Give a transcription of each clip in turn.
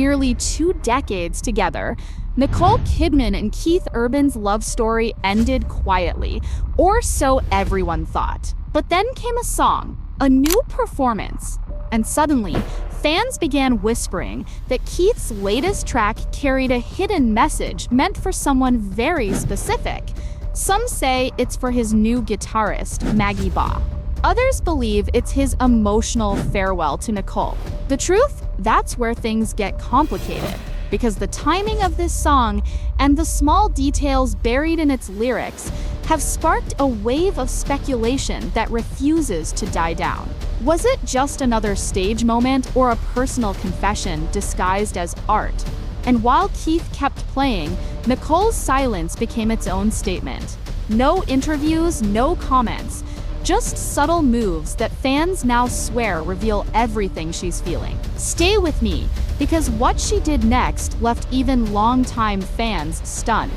nearly 2 decades together, Nicole Kidman and Keith Urban's love story ended quietly, or so everyone thought. But then came a song, a new performance, and suddenly, fans began whispering that Keith's latest track carried a hidden message meant for someone very specific. Some say it's for his new guitarist, Maggie Baugh. Others believe it's his emotional farewell to Nicole. The truth? That's where things get complicated, because the timing of this song and the small details buried in its lyrics have sparked a wave of speculation that refuses to die down. Was it just another stage moment or a personal confession disguised as art? And while Keith kept playing, Nicole's silence became its own statement. No interviews, no comments. Just subtle moves that fans now swear reveal everything she's feeling. Stay with me, because what she did next left even longtime fans stunned.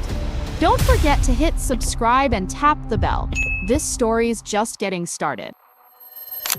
Don't forget to hit subscribe and tap the bell. This story's just getting started.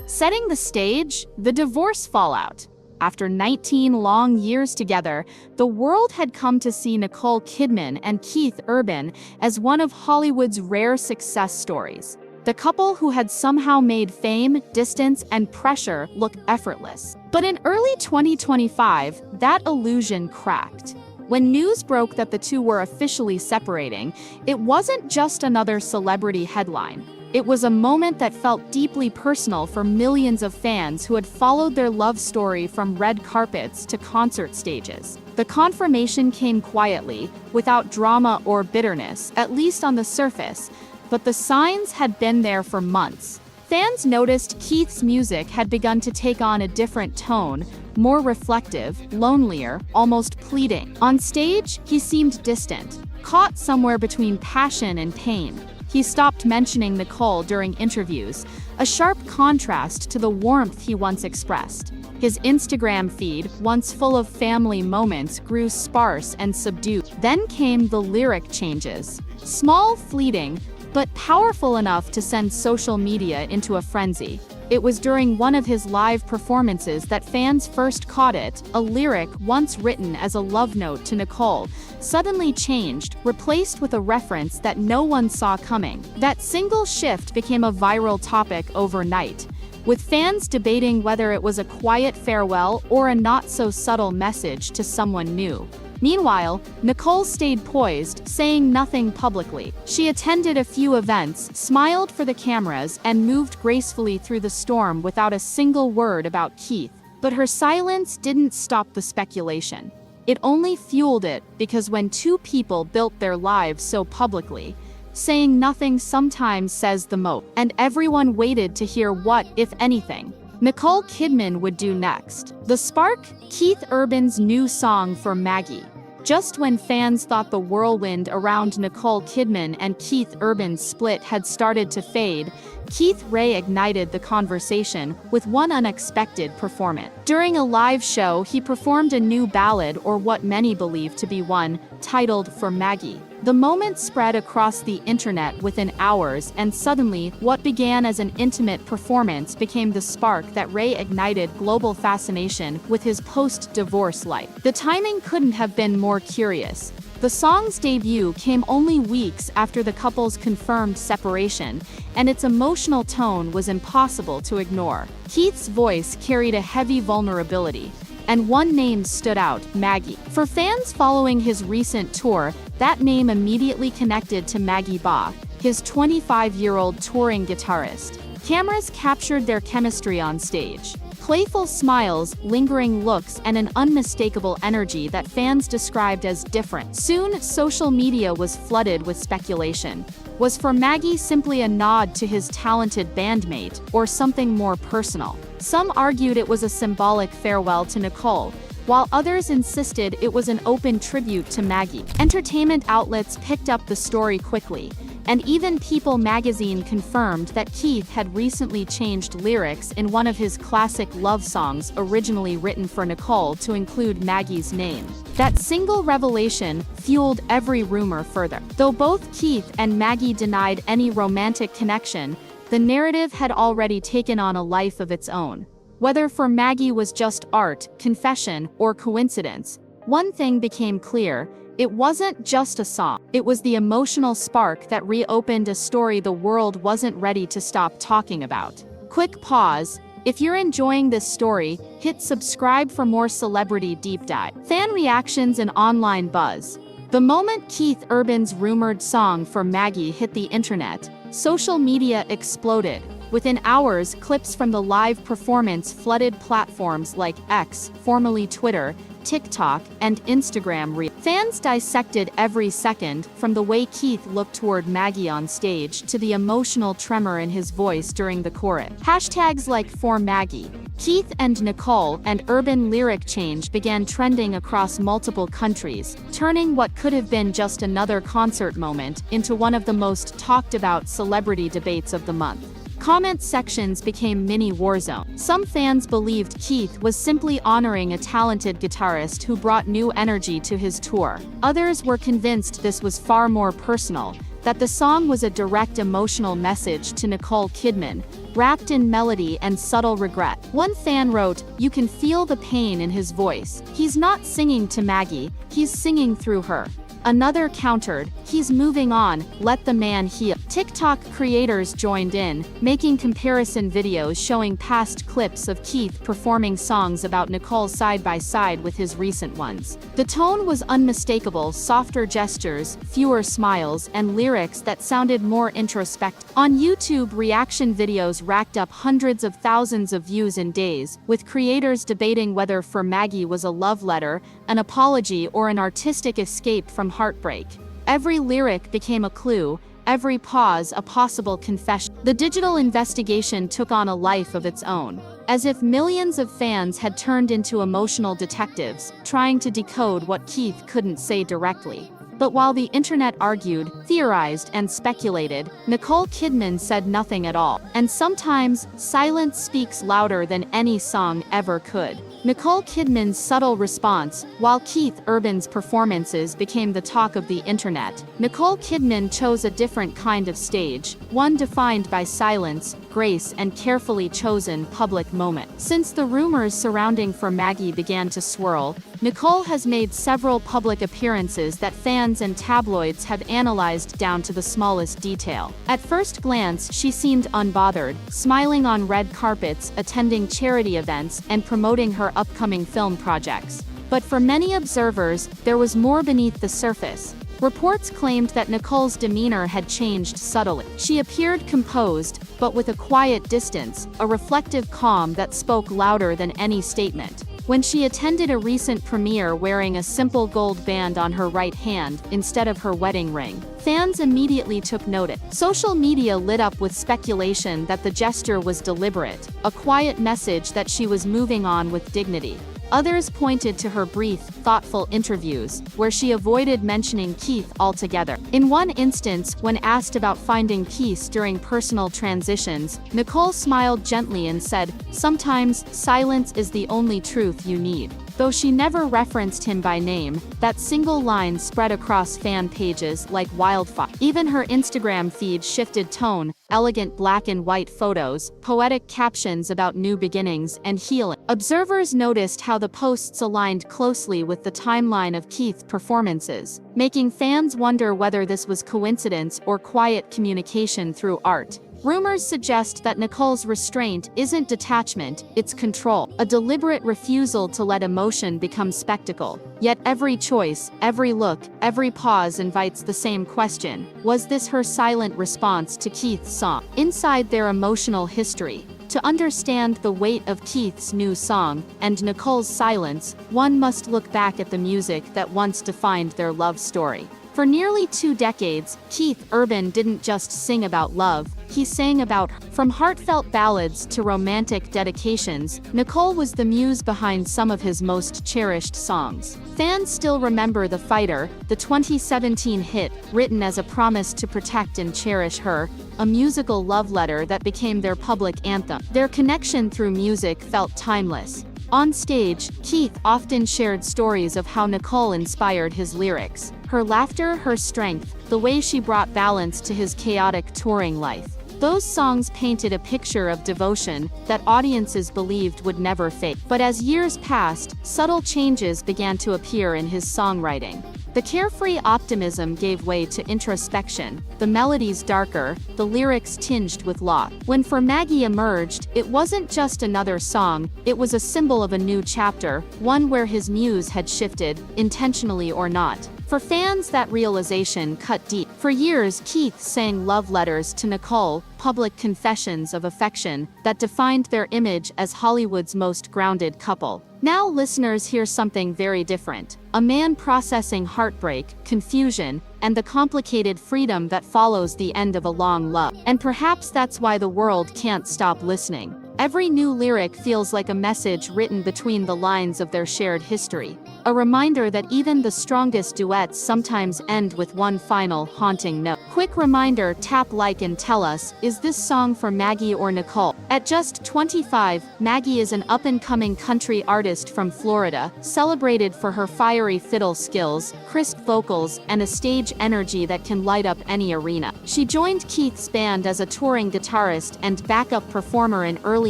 Setting the stage, the divorce fallout. After 19 long years together, the world had come to see Nicole Kidman and Keith Urban as one of Hollywood's rare success stories. The couple who had somehow made fame, distance, and pressure look effortless. But in early 2025, that illusion cracked. When news broke that the two were officially separating, it wasn't just another celebrity headline. It was a moment that felt deeply personal for millions of fans who had followed their love story from red carpets to concert stages. The confirmation came quietly, without drama or bitterness, at least on the surface, but the signs had been there for months. Fans noticed Keith's music had begun to take on a different tone, more reflective, lonelier, almost pleading. On stage, he seemed distant, caught somewhere between passion and pain. He stopped mentioning Nicole during interviews, a sharp contrast to the warmth he once expressed. His Instagram feed, once full of family moments, grew sparse and subdued. Then came the lyric changes. Small, fleeting, but powerful enough to send social media into a frenzy. It was during one of his live performances that fans first caught it. A lyric once written as a love note to Nicole suddenly changed, replaced with a reference that no one saw coming. That single shift became a viral topic overnight, with fans debating whether it was a quiet farewell or a not-so-subtle message to someone new. Meanwhile, Nicole stayed poised, saying nothing publicly. She attended a few events, smiled for the cameras, and moved gracefully through the storm without a single word about Keith. But her silence didn't stop the speculation. It only fueled it, because when two people built their lives so publicly, saying nothing sometimes says the most, and everyone waited to hear what, if anything, Nicole Kidman would do next. The spark? Keith Urban's new song for Maggie. Just when fans thought the whirlwind around Nicole Kidman and Keith Urban's split had started to fade, Keith reignited the conversation with one unexpected performance. During a live show, he performed a new ballad, or what many believe to be one, titled For Maggie. The moment spread across the internet within hours, and suddenly, what began as an intimate performance became the spark that reignited global fascination with his post-divorce life. The timing couldn't have been more curious. The song's debut came only weeks after the couple's confirmed separation, and its emotional tone was impossible to ignore. Keith's voice carried a heavy vulnerability, and one name stood out: Maggie. For fans following his recent tour, that name immediately connected to Maggie Baugh, his 25-year-old touring guitarist. Cameras captured their chemistry on stage. Playful smiles, lingering looks, and an unmistakable energy that fans described as different. Soon, social media was flooded with speculation. Was For Maggie simply a nod to his talented bandmate, or something more personal? Some argued it was a symbolic farewell to Nicole, while others insisted it was an open tribute to Maggie. Entertainment outlets picked up the story quickly, and even People magazine confirmed that Keith had recently changed lyrics in one of his classic love songs originally written for Nicole to include Maggie's name. That single revelation fueled every rumor further. Though both Keith and Maggie denied any romantic connection, the narrative had already taken on a life of its own. Whether For Maggie was just art, confession, or coincidence, one thing became clear: it wasn't just a song. It was the emotional spark that reopened a story the world wasn't ready to stop talking about. Quick pause. If you're enjoying this story, hit subscribe for more celebrity deep dive. Fan reactions and online buzz. The moment Keith Urban's rumored song For Maggie hit the internet, social media exploded. Within hours, clips from the live performance flooded platforms like X, formerly Twitter, TikTok, and Instagram Reels. Fans dissected every second, from the way Keith looked toward Maggie on stage to the emotional tremor in his voice during the chorus. Hashtags like For Maggie, Keith and Nicole, and Urban lyric change began trending across multiple countries, turning what could have been just another concert moment into one of the most talked about celebrity debates of the month. Comment sections became mini war zones. Some fans believed Keith was simply honoring a talented guitarist who brought new energy to his tour. Others were convinced this was far more personal, that the song was a direct emotional message to Nicole Kidman, wrapped in melody and subtle regret. One fan wrote, "You can feel the pain in his voice. He's not singing to Maggie, he's singing through her." Another countered, "He's moving on, let the man heal." TikTok creators joined in, making comparison videos showing past clips of Keith performing songs about Nicole side by side with his recent ones. The tone was unmistakable: softer gestures, fewer smiles, and lyrics that sounded more introspective. On YouTube, reaction videos racked up hundreds of thousands of views in days, with creators debating whether For Maggie was a love letter, an apology, or an artistic escape from heartbreak. Every lyric became a clue, every pause a possible confession. The digital investigation took on a life of its own, as if millions of fans had turned into emotional detectives, trying to decode what Keith couldn't say directly. But while the internet argued, theorized, and speculated, Nicole Kidman said nothing at all. And sometimes, silence speaks louder than any song ever could. Nicole Kidman's subtle response, while Keith Urban's performances became the talk of the internet, Nicole Kidman chose a different kind of stage, one defined by silence, grace, and carefully chosen public moments. Since the rumors surrounding For Maggie began to swirl, Nicole has made several public appearances that fans and tabloids have analyzed down to the smallest detail. At first glance, she seemed unbothered, smiling on red carpets, attending charity events, and promoting her upcoming film projects. But for many observers, there was more beneath the surface. Reports claimed that Nicole's demeanor had changed subtly. She appeared composed, but with a quiet distance, a reflective calm that spoke louder than any statement. When she attended a recent premiere wearing a simple gold band on her right hand instead of her wedding ring, fans immediately took notice. Social media lit up with speculation that the gesture was deliberate, a quiet message that she was moving on with dignity. Others pointed to her brief, thoughtful interviews, where she avoided mentioning Keith altogether. In one instance, when asked about finding peace during personal transitions, Nicole smiled gently and said, "Sometimes, silence is the only truth you need." Though she never referenced him by name, that single line spread across fan pages like wildfire. Even her Instagram feed shifted tone: elegant black and white photos, poetic captions about new beginnings and healing. Observers noticed how the posts aligned closely with the timeline of Keith's performances, making fans wonder whether this was coincidence or quiet communication through art. Rumors suggest that Nicole's restraint isn't detachment, it's control, a deliberate refusal to let emotion become spectacle. Yet every choice, every look, every pause invites the same question: was this her silent response to Keith's song? Inside their emotional history, to understand the weight of Keith's new song and Nicole's silence, one must look back at the music that once defined their love story. For nearly 2 decades, Keith Urban didn't just sing about love, he sang about her. From heartfelt ballads to romantic dedications, Nicole was the muse behind some of his most cherished songs. Fans still remember The Fighter, the 2017 hit, written as a promise to protect and cherish her, a musical love letter that became their public anthem. Their connection through music felt timeless. On stage, Keith often shared stories of how Nicole inspired his lyrics. Her laughter, her strength, the way she brought balance to his chaotic touring life. Those songs painted a picture of devotion that audiences believed would never fade. But as years passed, subtle changes began to appear in his songwriting. The carefree optimism gave way to introspection, the melodies darker, the lyrics tinged with loss. When For Maggie emerged, it wasn't just another song, it was a symbol of a new chapter, one where his muse had shifted, intentionally or not. For fans, that realization cut deep. For years, Keith sang love letters to Nicole, public confessions of affection that defined their image as Hollywood's most grounded couple. Now listeners hear something very different. A man processing heartbreak, confusion, and the complicated freedom that follows the end of a long love. And perhaps that's why the world can't stop listening. Every new lyric feels like a message written between the lines of their shared history. A reminder that even the strongest duets sometimes end with one final, haunting note. Quick reminder, tap like and tell us, is this song for Maggie or Nicole? At just 25, Maggie is an up-and-coming country artist from Florida, celebrated for her fiery fiddle skills, crisp vocals, and a stage energy that can light up any arena. She joined Keith's band as a touring guitarist and backup performer in early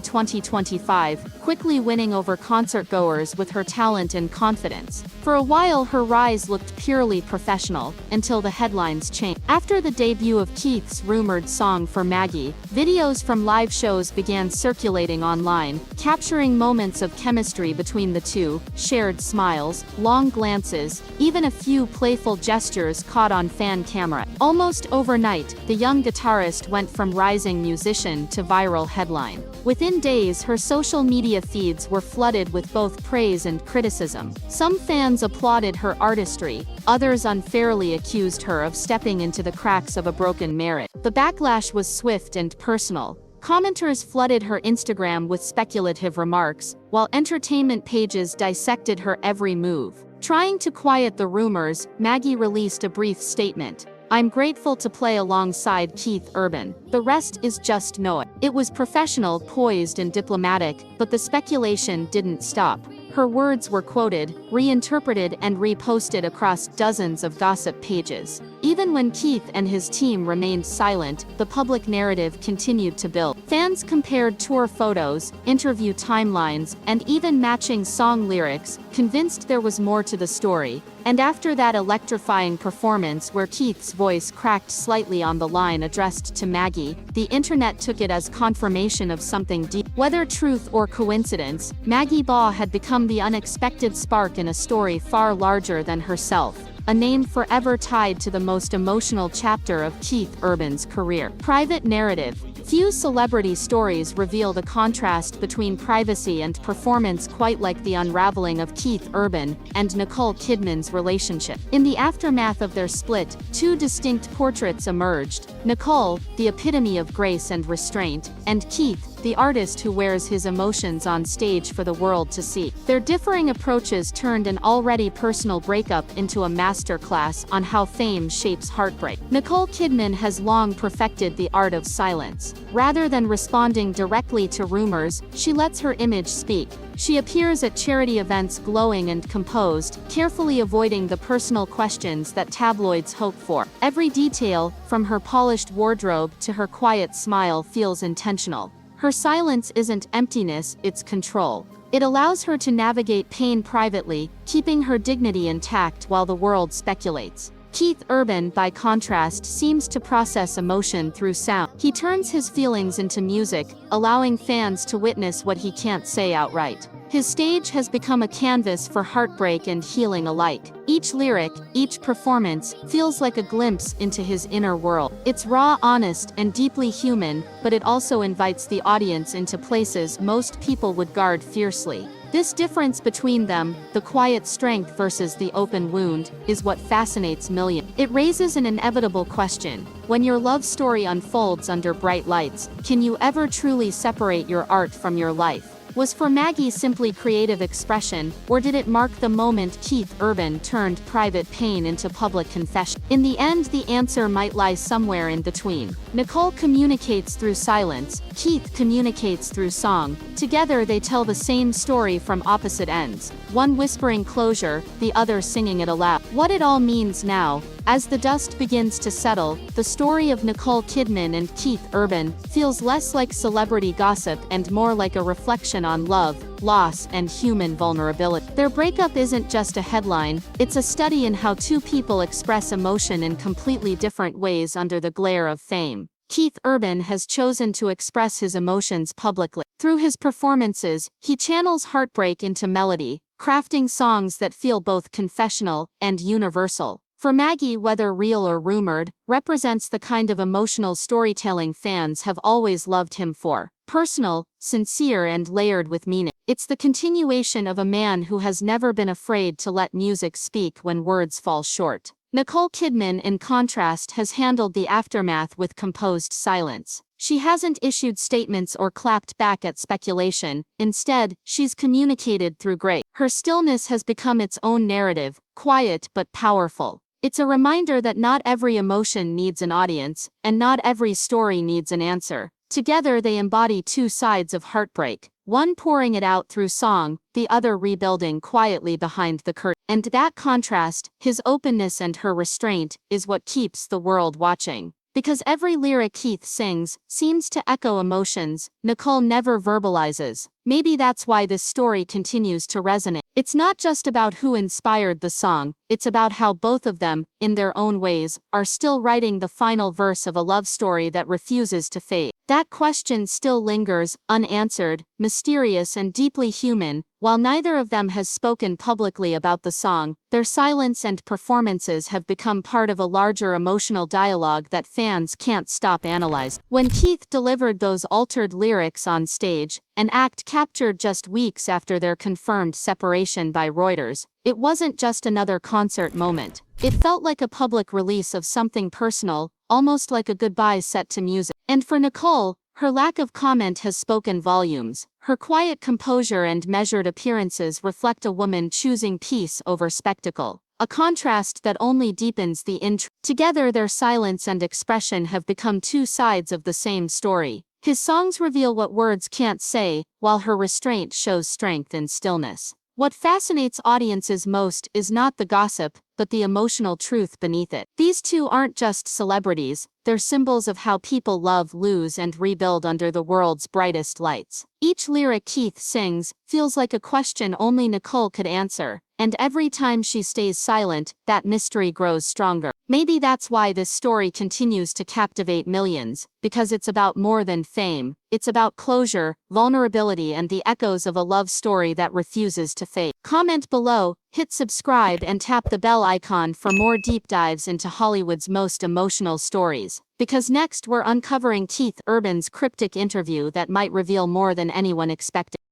2025, quickly winning over concertgoers with her talent and confidence. For a while, her rise looked purely professional, until the headlines changed. After the debut of Keith's rumored song For Maggie, videos from live shows began circulating online, capturing moments of chemistry between the two, shared smiles, long glances, even a few playful gestures caught on fan camera. Almost overnight, the young guitarist went from rising musician to viral headline. Within days, her social media feeds were flooded with both praise and criticism. Some fans applauded her artistry, others unfairly accused her of stepping into the cracks of a broken marriage. The backlash was swift and personal. Commenters flooded her Instagram with speculative remarks, while entertainment pages dissected her every move. Trying to quiet the rumors, Maggie released a brief statement. "I'm grateful to play alongside Keith Urban. The rest is just noise." It was professional, poised, and diplomatic, but the speculation didn't stop. Her words were quoted, reinterpreted, and reposted across dozens of gossip pages. Even when Keith and his team remained silent, the public narrative continued to build. Fans compared tour photos, interview timelines, and even matching song lyrics, convinced there was more to the story. And after that electrifying performance where Keith's voice cracked slightly on the line addressed to Maggie, the internet took it as confirmation of something deep. Whether truth or coincidence, Maggie Baugh had become the unexpected spark in a story far larger than herself. A name forever tied to the most emotional chapter of Keith Urban's career. Private narrative. Few celebrity stories reveal the contrast between privacy and performance quite like the unraveling of Keith Urban and Nicole Kidman's relationship. In the aftermath of their split, two distinct portraits emerged: Nicole, the epitome of grace and restraint, and Keith, the artist who wears his emotions on stage for the world to see. Their differing approaches turned an already personal breakup into a masterclass on how fame shapes heartbreak. Nicole Kidman has long perfected the art of silence. Rather than responding directly to rumors, she lets her image speak. She appears at charity events glowing and composed, carefully avoiding the personal questions that tabloids hope for. Every detail, from her polished wardrobe to her quiet smile, feels intentional. Her silence isn't emptiness, it's control. It allows her to navigate pain privately, keeping her dignity intact while the world speculates. Keith Urban, by contrast, seems to process emotion through sound. He turns his feelings into music, allowing fans to witness what he can't say outright. His stage has become a canvas for heartbreak and healing alike. Each lyric, each performance, feels like a glimpse into his inner world. It's raw, honest, and deeply human, but it also invites the audience into places most people would guard fiercely. This difference between them, the quiet strength versus the open wound, is what fascinates millions. It raises an inevitable question. When your love story unfolds under bright lights, can you ever truly separate your art from your life? Was For Maggie simply creative expression, or did it mark the moment Keith Urban turned private pain into public confession? In the end, the answer might lie somewhere in between. Nicole communicates through silence, Keith communicates through song. Together they tell the same story from opposite ends, one whispering closure, the other singing it aloud. What it all means now, As the dust begins to settle, the story of Nicole Kidman and Keith Urban feels less like celebrity gossip and more like a reflection on love, loss, and human vulnerability. Their breakup isn't just a headline, it's a study in how two people express emotion in completely different ways under the glare of fame. Keith Urban has chosen to express his emotions publicly. Through his performances, he channels heartbreak into melody, crafting songs that feel both confessional and universal. For Maggie, whether real or rumored, represents the kind of emotional storytelling fans have always loved him for. Personal, sincere, and layered with meaning. It's the continuation of a man who has never been afraid to let music speak when words fall short. Nicole Kidman, in contrast, has handled the aftermath with composed silence. She hasn't issued statements or clapped back at speculation. Instead, she's communicated through grace. Her stillness has become its own narrative, quiet but powerful. It's a reminder that not every emotion needs an audience, and not every story needs an answer. Together they embody two sides of heartbreak, one pouring it out through song, the other rebuilding quietly behind the curtain. And that contrast, his openness and her restraint, is what keeps the world watching. Because every lyric Keith sings seems to echo emotions Nicole never verbalizes. Maybe that's why this story continues to resonate. It's not just about who inspired the song, it's about how both of them, in their own ways, are still writing the final verse of a love story that refuses to fade. That question still lingers, unanswered, mysterious, and deeply human. While neither of them has spoken publicly about the song, their silence and performances have become part of a larger emotional dialogue that fans can't stop analyzing. When Keith delivered those altered lyrics on stage, an act captured just weeks after their confirmed separation by Reuters, it wasn't just another concert moment. It felt like a public release of something personal, almost like a goodbye set to music. And for Nicole, her lack of comment has spoken volumes. Her quiet composure and measured appearances reflect a woman choosing peace over spectacle, a contrast that only deepens the intrigue. Together, their silence and expression have become two sides of the same story. His songs reveal what words can't say, while her restraint shows strength in stillness. What fascinates audiences most is not the gossip, but the emotional truth beneath it. These two aren't just celebrities, they're symbols of how people love, lose, and rebuild under the world's brightest lights. Each lyric Keith sings feels like a question only Nicole could answer, and every time she stays silent, that mystery grows stronger. Maybe that's why this story continues to captivate millions, because it's about more than fame. It's about closure, vulnerability, and the echoes of a love story that refuses to fade. Comment below, hit subscribe, and tap the bell icon for more deep dives into Hollywood's most emotional stories. Because next we're uncovering Keith Urban's cryptic interview that might reveal more than anyone expected.